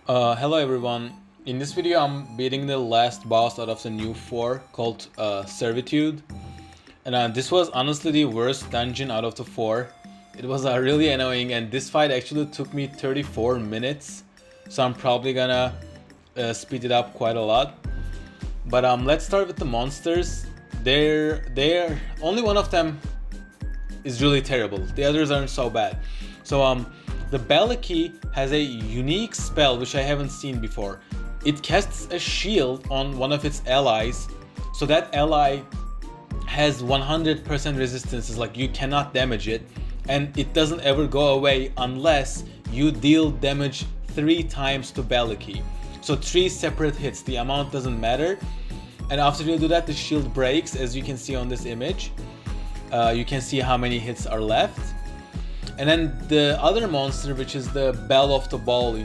Hello everyone. In this video I'm beating the last boss out of the new 4 called Servitude. And this was honestly the worst dungeon out of the 4. It was really annoying, and this fight actually took me 34 minutes. So I'm probably gonna speed it up quite a lot. But let's start with the monsters. They're only one of them is really terrible. The others aren't so bad. So the Baliki has a unique spell which I haven't seen before. It casts a shield on one of its allies, so that ally has 100% resistance, like you cannot damage it, and it doesn't ever go away unless you deal damage 3 times to Baliki. So 3 separate hits, the amount doesn't matter. And after you do that, the shield breaks, as you can see on this image. You can see how many hits are left. And then the other monster, which is the belle of the ball,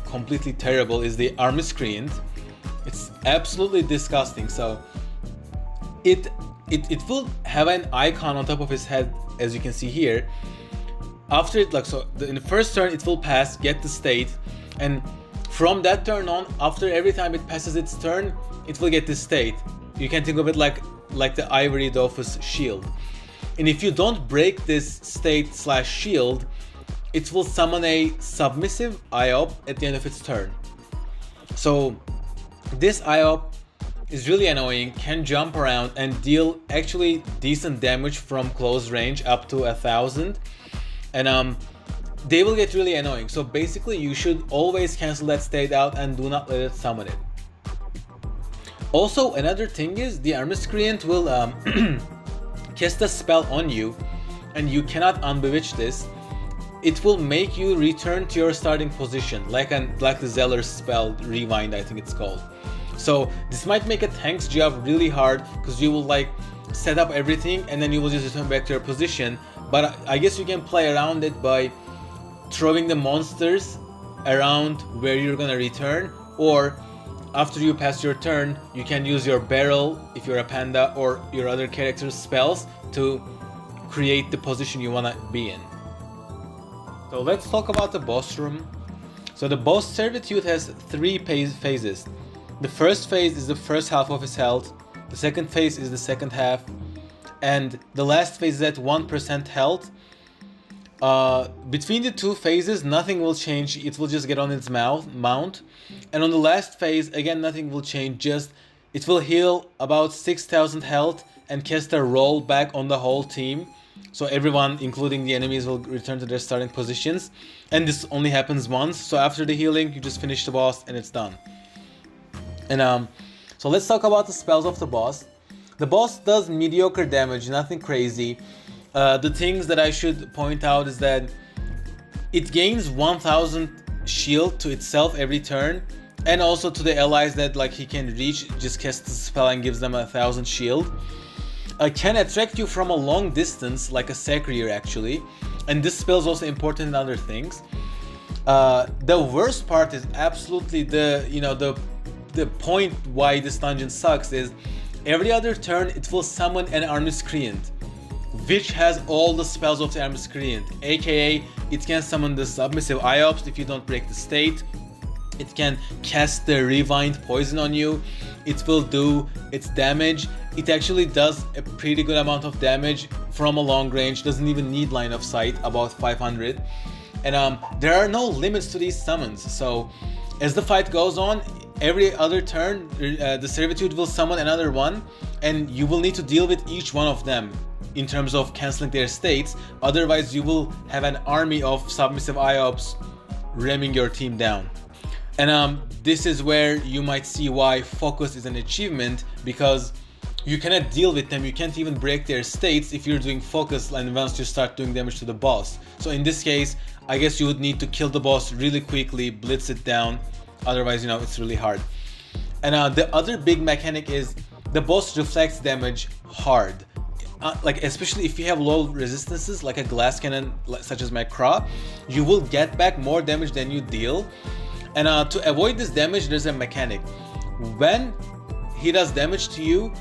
completely terrible, is the Miscreant. It's absolutely disgusting. So it will have an icon on top of his head, as you can see here. After it, in the first turn, it will pass, get the state, and from that turn on, after every time it passes its turn, it will get the state. You can think of it like the Ivory Dofus shield. And if you don't break this state/shield, it will summon a submissive IOP at the end of its turn. So this IOP is really annoying, can jump around and deal actually decent damage from close range up to 1000. And they will get really annoying. So basically you should always cancel that state out and do not let it summon it. Also, another thing is the Miscreant will cast a spell on you, and you cannot unbewitch this. It will make you return to your starting position, like the Zeller's spell, Rewind, I think it's called. So this might make a tank's job really hard, because you will set up everything and then you will just return back to your position. But I guess you can play around it by throwing the monsters around where you're gonna return, or after you pass your turn, you can use your barrel, if you're a panda, or your other character's spells to create the position you want to be in. So let's talk about the boss room. So the boss Servitude has 3 phases. The first phase is the first half of his health, the second phase is the second half, and the last phase is at 1% health. Between the 2 phases, nothing will change, it will just get on its mount. And on the last phase, again, nothing will change, just it will heal about 6000 health and cast a roll back on the whole team. So everyone, including the enemies, will return to their starting positions. And this only happens once, so after the healing, you just finish the boss and it's done. And so let's talk about the spells of the boss. The boss does mediocre damage, nothing crazy. The things that I should point out is that it gains 1000 shield to itself every turn, and also to the allies that he can reach, just casts the spell and gives them 1000 shield. Can attract you from a long distance, like a Sacrier actually, and this spell is also important in other things. The worst part is absolutely the point why this dungeon sucks is every other turn it will summon an Miscreant, which has all the spells of the Miscreant, aka it can summon the submissive IOPS if you don't break the state, it can cast the Rewind poison on you, it will do its damage, it actually does a pretty good amount of damage from a long range, doesn't even need line of sight, about 500. And there are no limits to these summons, so as the fight goes on, every other turn the Servitude will summon another one, and you will need to deal with each one of them in terms of cancelling their states, otherwise you will have an army of submissive IOPS ramming your team down. And this is where you might see why focus is an achievement, because you cannot deal with them, you can't even break their states if you're doing focus and once you start doing damage to the boss. So in this case, I guess you would need to kill the boss really quickly, blitz it down, otherwise it's really hard. And the other big mechanic is the boss reflects damage hard. Especially if you have low resistances like a glass cannon such as my Cra, you will get back more damage than you deal. And to avoid this damage, there's a mechanic. When he does damage to you,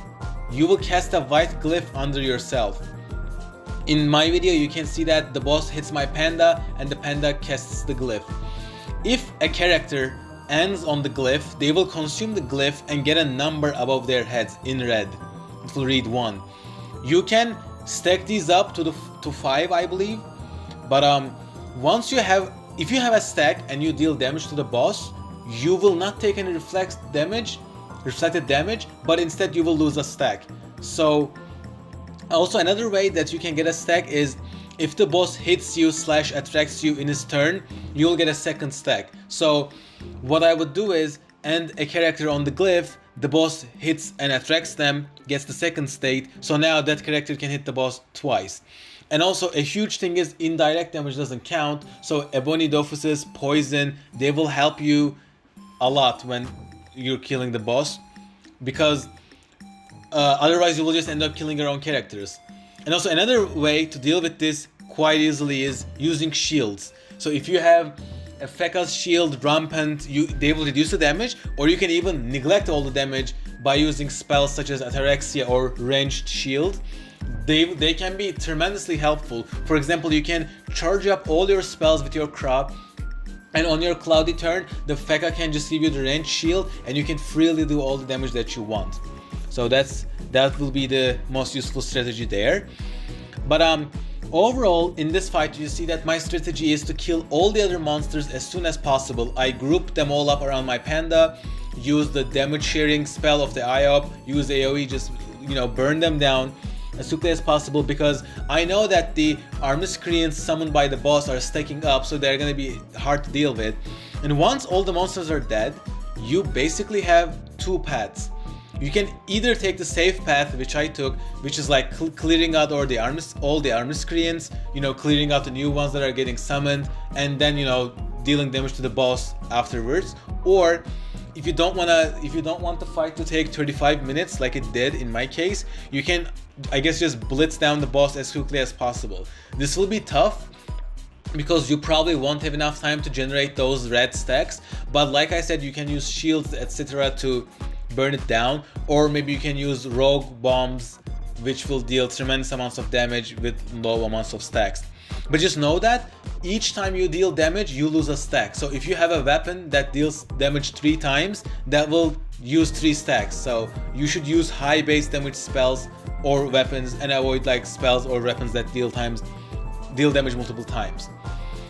you will cast a white glyph under yourself. In my video you can see that the boss hits my Panda and the Panda casts the glyph. If a character ends on the glyph, they will consume the glyph and get a number above their heads in red. It will read 1. You can stack these up to 5, I believe. But once you have, if you have a stack and you deal damage to the boss, you will not take any reflected damage, but instead you will lose a stack. So also another way that you can get a stack is if the boss hits you / attracts you in his turn, you will get a second stack. So what I would do is end a character on the glyph, the boss hits and attracts them, gets the second state, so now that character can hit the boss twice. And also a huge thing is indirect damage doesn't count, so Ebony Dofus's poison, they will help you a lot when you're killing the boss, because otherwise you will just end up killing your own characters. And also another way to deal with this quite easily is using shields. So if you have a Feka's shield rampant, they will reduce the damage, or you can even neglect all the damage by using spells such as Ataraxia or Ranged Shield. They can be tremendously helpful. For example, you can charge up all your spells with your Cra, and on your cloudy turn, the Feka can just give you the Ranged Shield, and you can freely do all the damage that you want. So that will be the most useful strategy there. But overall, in this fight, you see that my strategy is to kill all the other monsters as soon as possible. I group them all up around my Panda, use the damage sharing spell of the IOP, use AoE, just burn them down as quickly as possible, because I know that the Armiscreants summoned by the boss are stacking up, so they're gonna be hard to deal with. And once all the monsters are dead, you basically have 2 paths. You can either take the safe path, which I took, which is like clearing out all the Armiscreants, clearing out the new ones that are getting summoned, and then dealing damage to the boss afterwards. Or if you don't want the fight to take 35 minutes like it did in my case, you can, I guess, just blitz down the boss as quickly as possible. This will be tough because you probably won't have enough time to generate those red stacks, but like I said, you can use shields, etc. to burn it down, or maybe you can use rogue bombs, which will deal tremendous amounts of damage with low amounts of stacks. But just know that each time you deal damage, you lose a stack. So if you have a weapon that deals damage 3 times, that will use 3 stacks. So you should use high base damage spells or weapons and avoid like spells or weapons that deal damage multiple times.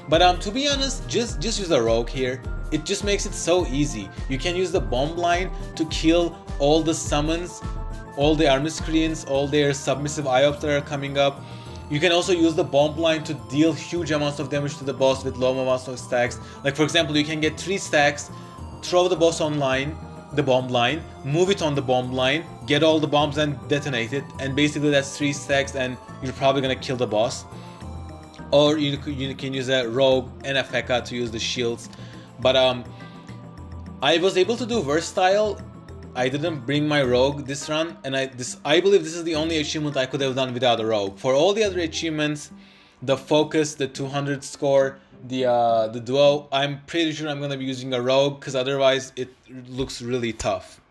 But to be honest, just use a rogue here. It just makes it so easy. You can use the bomb line to kill all the summons, all the Armiscreants, all their submissive IOPS that are coming up. You can also use the bomb line to deal huge amounts of damage to the boss with low amounts of stacks. Like for example, you can get 3 stacks, throw the boss online, the bomb line, move it on the bomb line, get all the bombs and detonate it, and basically that's 3 stacks and you're probably gonna kill the boss. Or you can use a rogue and a Feka to use the shields. But I was able to do versatile. I didn't bring my rogue this run, and I believe this is the only achievement I could have done without a rogue. For all the other achievements, the focus, the 200 score, the duo, I'm pretty sure I'm gonna be using a rogue, because otherwise it looks really tough.